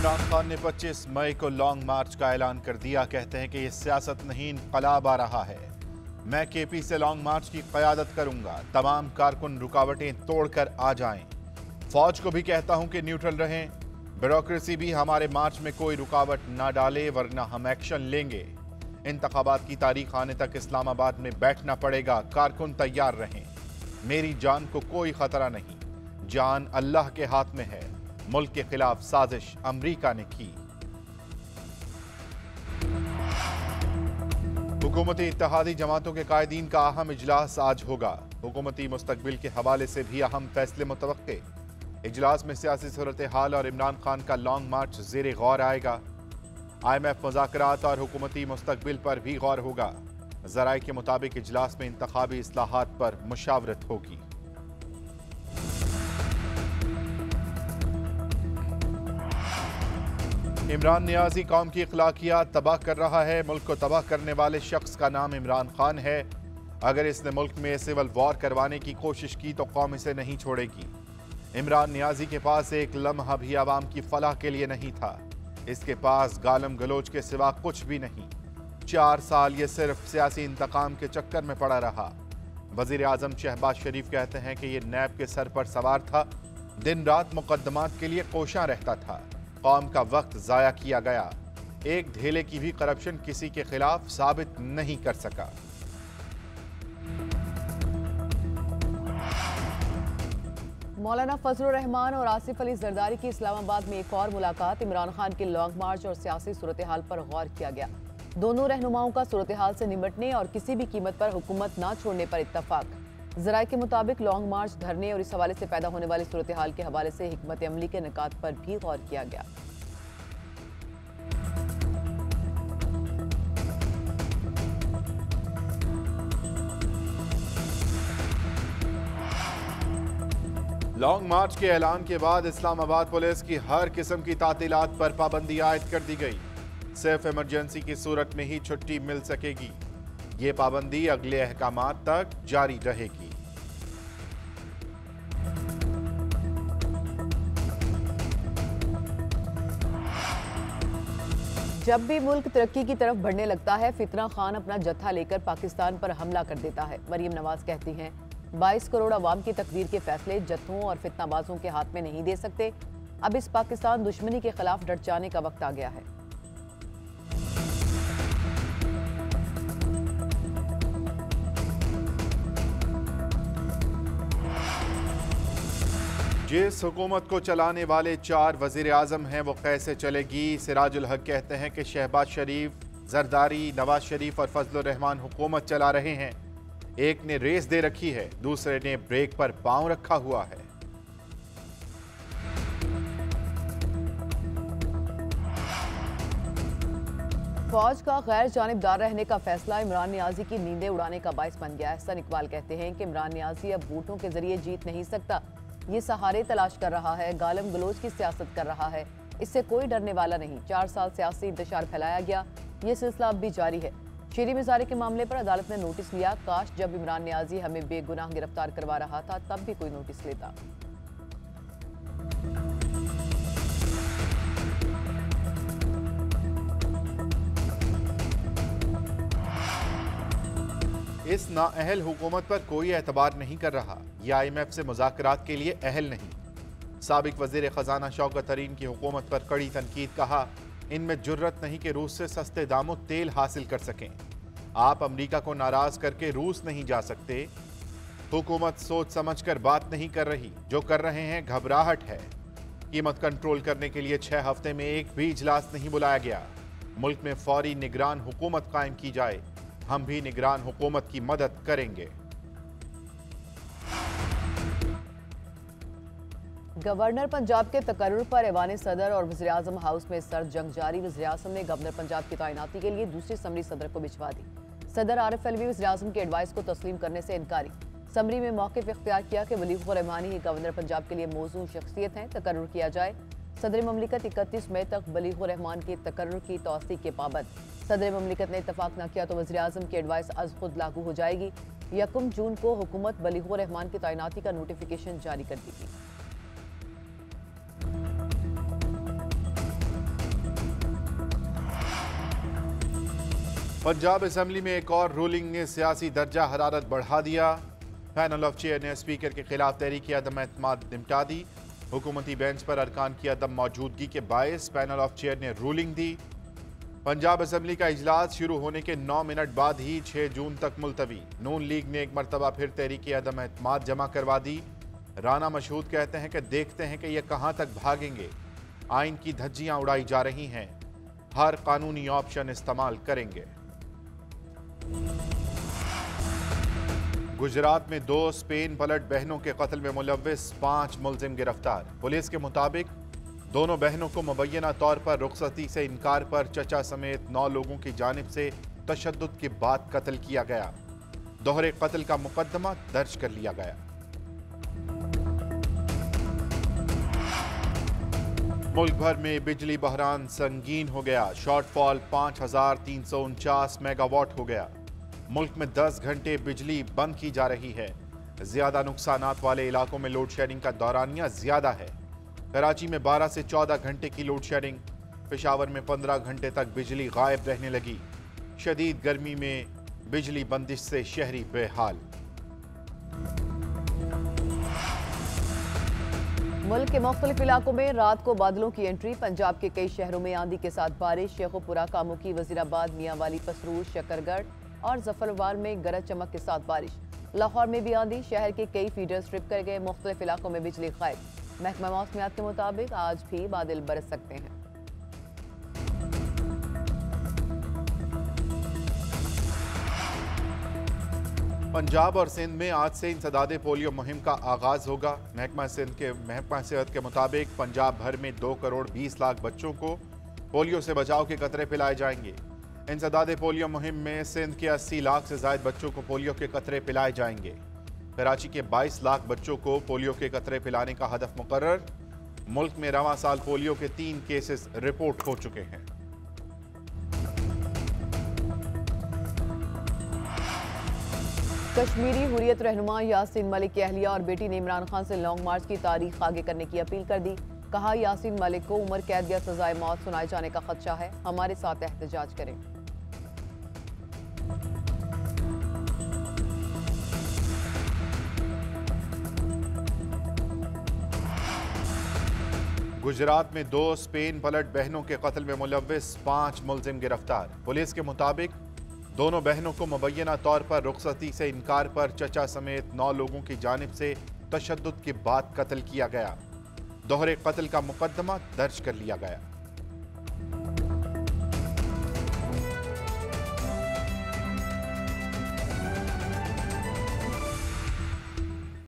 इमरान खान ने 25 मई को लॉन्ग मार्च का ऐलान कर दिया। कहते हैं कि ये सियासत नहीं इनकलाब आ रहा है। मैं केपी से लॉन्ग मार्च की क़यादत करूंगा। तमाम कारकुन रुकावटें तोड़कर आ जाएं। फौज को भी कहता हूं कि न्यूट्रल रहें। ब्यूरोक्रेसी भी हमारे मार्च में कोई रुकावट ना डाले, वरना हम एक्शन लेंगे। इंतखाबात की तारीख आने तक इस्लामाबाद में बैठना पड़ेगा। कारकुन तैयार रहें। मेरी जान को कोई खतरा नहीं। जान अल्लाह के हाथ में है। मुल्क के खिलाफ साजिश अमरीका ने की। हुकूमती इत्तेहादी जमातों के कायदीन का अहम इजलास आज होगा। हुकूमती मुस्तकबिल के हवाले से भी अहम फैसले मुतवक्के। इजलास में सियासी सूरत हाल और इमरान खान का लॉन्ग मार्च ज़ेरे गौर आएगा। IMF मुज़ाकरात और हुकूमती मुस्तकबिल पर भी गौर होगा। ज़राए के मुताबिक इजलास में इंतखाबी इस्लाहात पर मुशावरत होगी। इमरान नियाज़ी कौम की अखलाकियात तबाह कर रहा है। मुल्क को तबाह करने वाले शख्स का नाम इमरान खान है। अगर इसने मुल्क में सिविल वॉर करवाने की कोशिश की तो कौम इसे नहीं छोड़ेगी। इमरान नियाज़ी के पास एक लम्हा भी आवाम की फलाह के लिए नहीं था। इसके पास गालम गलोच के सिवा कुछ भी नहीं। 4 साल ये सिर्फ सियासी इंतकाम के चक्कर में पड़ा रहा। वज़ीर आज़म शहबाज शरीफ कहते हैं कि ये नैब के सर पर सवार था। दिन रात मुकद्दमात के लिए कोशां रहता था। कौम का वक्त ज़ाया किया गया। एक ढेले की भी करप्शन किसी के खिलाफ साबित नहीं कर सका। मौलाना फजलुर रहमान और आसिफ अली जरदारी की इस्लामाबाद में एक और मुलाकात। इमरान खान के लॉन्ग मार्च और सियासी सूरत हाल पर गौर किया गया। दोनों रहनुमाओं का सूरत हाल से निपटने और किसी भी कीमत पर हुकूमत न छोड़ने पर इत्तफाक। ज़राए के मुताबिक लॉन्ग मार्च, धरने और इस हवाले से पैदा होने वाली सूरत हाल के हवाले से हिकमत अमली के निकात पर भी गौर किया गया। लॉन्ग मार्च के ऐलान के बाद इस्लामाबाद पुलिस की हर किस्म की तातीलात पर पाबंदी आयद कर दी गई। सिर्फ इमरजेंसी की सूरत में ही छुट्टी मिल सकेगी। ये पाबंदी अगले अहकामात तक जारी रहेगी। जब भी मुल्क तरक्की की तरफ बढ़ने लगता है, फितना खान अपना जत्था लेकर पाकिस्तान पर हमला कर देता है। मरियम नवाज कहती हैं, 22 करोड़ अवाम की तकदीर के फैसले जत्थों और फितनाबाजों के हाथ में नहीं दे सकते। अब इस पाकिस्तान दुश्मनी के खिलाफ डट जाने का वक्त आ गया है। जिस हुकूमत को चलाने वाले 4 वज़ीर आज़म हैं वो कैसे चलेगी। सिराजुल हक कहते हैं कि शहबाज शरीफ, जरदारी, नवाज शरीफ और फजलुर रहमान हुकूमत चला रहे हैं। एक ने रेस दे रखी है, दूसरे ने ब्रेक पर पांव रखा हुआ है। फौज का गैर जानिबदार रहने का फैसला इमरान नियाज़ी की नींदें उड़ाने का बायस बन गया है। हसन इकबाल कहते हैं कि इमरान नियाज़ी अब वोटों के जरिए जीत नहीं सकता। ये सहारे तलाश कर रहा है, गालम गलोच की सियासत कर रहा है। इससे कोई डरने वाला नहीं। 4 साल सियासी इंतशार फैलाया गया, ये सिलसिला अब भी जारी है। शेरी मिजारे के मामले पर अदालत ने नोटिस लिया। काश जब इमरान नियाज़ी हमें बेगुनाह गिरफ्तार करवा रहा था तब भी कोई नोटिस लेता। इस नाअहल हुकूमत पर कोई एतबार नहीं कर रहा। यह IMF से मुज़ाकरात के लिए अहल नहीं। साबिक वज़ीर ख़जाना शौकत तरीन की हुकूमत पर कड़ी तनकीद। कहा, इनमें जुर्रत नहीं कि रूस से सस्ते दामों तेल हासिल कर सकें। आप अमरीका को नाराज़ करके रूस नहीं जा सकते। हुकूमत सोच समझ कर बात नहीं कर रही। जो कर रहे हैं घबराहट है। कीमत कंट्रोल करने के लिए 6 हफ्ते में एक भी इजलास नहीं बुलाया गया। मुल्क में फौरी निगरान हुकूमत कायम की जाए। हम भी निगरान हुकूमत की मदद करेंगे। गवर्नर पंजाब के तकर्रुर पर ऐवान सदर और वज़ीर आज़म हाउस में सर्द जंग जारी। वज़ीर आज़म ने गवर्नर पंजाब की तैनाती के लिए दूसरी समरी सदर को भिजवा दी। सदर आरिफ अलवी वज़ीर आज़म के एडवाइस को तस्लीम करने से इनकारी। समरी में मौक़िफ़ इख्तियार किया कि वलीहुर रहमानी ही गवर्नर पंजाब के लिए मौजूद शख्सियत हैं। तकर्रुर किया जाए। सदर ममलिकत 31 मई तक वलीहुर रहमान के तकर्रुर की तौसीक़ के पाबंद। सदर ममलिकत ने इत्तफाक न किया तो वज़ीर आज़म की एडवाइस अज़ खुद लागू हो जाएगी। 1 जून को हुकूमत वलीहुर रहमान की तैनाती का नोटिफिकेशन जारी कर दी थी। पंजाब असेंबली में एक और रूलिंग ने सियासी दर्जा हरारत बढ़ा दिया। पैनल ऑफ चेयर ने स्पीकर के खिलाफ तहरीक अदम एतमाद निपटा दी। हुकूमती बेंच पर अरकान की अदम मौजूदगी के बायस पैनल ऑफ चेयर ने रूलिंग दी। पंजाब असेंबली का इजलास शुरू होने के 9 मिनट बाद ही 6 जून तक मुलतवी। नून लीग ने एक मरतबा फिर तहरीक अदम एतमाद जमा करवा दी। राना मशहूद कहते हैं कि देखते हैं कि ये कहां तक भागेंगे। आइन की धज्जियां उड़ाई जा रही हैं, हर कानूनी ऑप्शन इस्तेमाल करेंगे। गुजरात में 2 स्पेन पलट बहनों के कत्ल में मुलव्विस 5 मुलजिम गिरफ्तार। पुलिस के मुताबिक दोनों बहनों को मुबैना तौर पर रुखसती से इनकार पर चचा समेत 9 लोगों की जानिब से तशद्दुद के बाद कत्ल किया गया। दोहरे कत्ल का मुकदमा दर्ज कर लिया गया। मुल्क भर में बिजली बहरान संगीन हो गया। शॉर्टफॉल 5349 मेगावाट हो गया। मुल्क में 10 घंटे बिजली बंद की जा रही है। ज्यादा नुकसानात वाले इलाकों में लोड शेडिंग का दौरानिया ज्यादा है। कराची में 12 से 14 घंटे की लोड शेडिंग। पेशावर में 15 घंटे तक बिजली गायब रहने लगी। शदीद गर्मी में बिजली बंदिश से शहरी बेहाल। मुल्क के मुख्तलिफ इलाकों में रात को बादलों की एंट्री। पंजाब के कई शहरों में आंधी के साथ बारिश। शेखोपुरा, कामुकी, वजीराबाद, मियांवाली, पसरूर, शकरगढ़ और जफरवाल में गरज चमक के साथ बारिश। लाहौर में भी आंधी। शहर के कई फीडर्स ट्रिप कर गए। मुख्तलिफ इलाकों में बिजली गायब। महकमा मौसमियात के मुताबिक आज भी बादल बरस सकते हैं। पंजाब और सिंध में आज से इंसदादे पोलियो मुहिम का आगाज होगा। महकमा सेहत के मुताबिक पंजाब भर में 2 करोड़ 20 लाख बच्चों को पोलियो से बचाव के कतरे पिलाए जाएंगे। इंसदादे पोलियो मुहिम में सिंध के 80 लाख से ज्यादा बच्चों को पोलियो के कतरे पिलाए जाएंगे। कराची के 22 लाख बच्चों को पोलियो के कतरे पिलाने का हदफ मुकर्रर। मुल्क में रवां साल पोलियो के 3 केसेस रिपोर्ट हो चुके हैं। कश्मीरी हुर्रियत रहनुमा यासीन मलिक की अहलिया और बेटी ने इमरान खान से लॉन्ग मार्च की तारीख आगे करने की अपील कर दी। कहा, यासीन मलिक को उम्र कैद या सजाए मौत सुनाए जाने का खदशा है। हमारे साथ एहतजाज करें। गुजरात में 2 स्पेन पलट बहनों के कत्ल में मुलव्विस 5 मुलजिम गिरफ्तार। पुलिस के मुताबिक दोनों बहनों को मुबैना तौर पर रुखसती से इनकार पर चचा समेत 9 लोगों की जानिब से तशद्दुद के बाद कत्ल किया गया। दोहरे कत्ल का मुकदमा दर्ज कर लिया गया।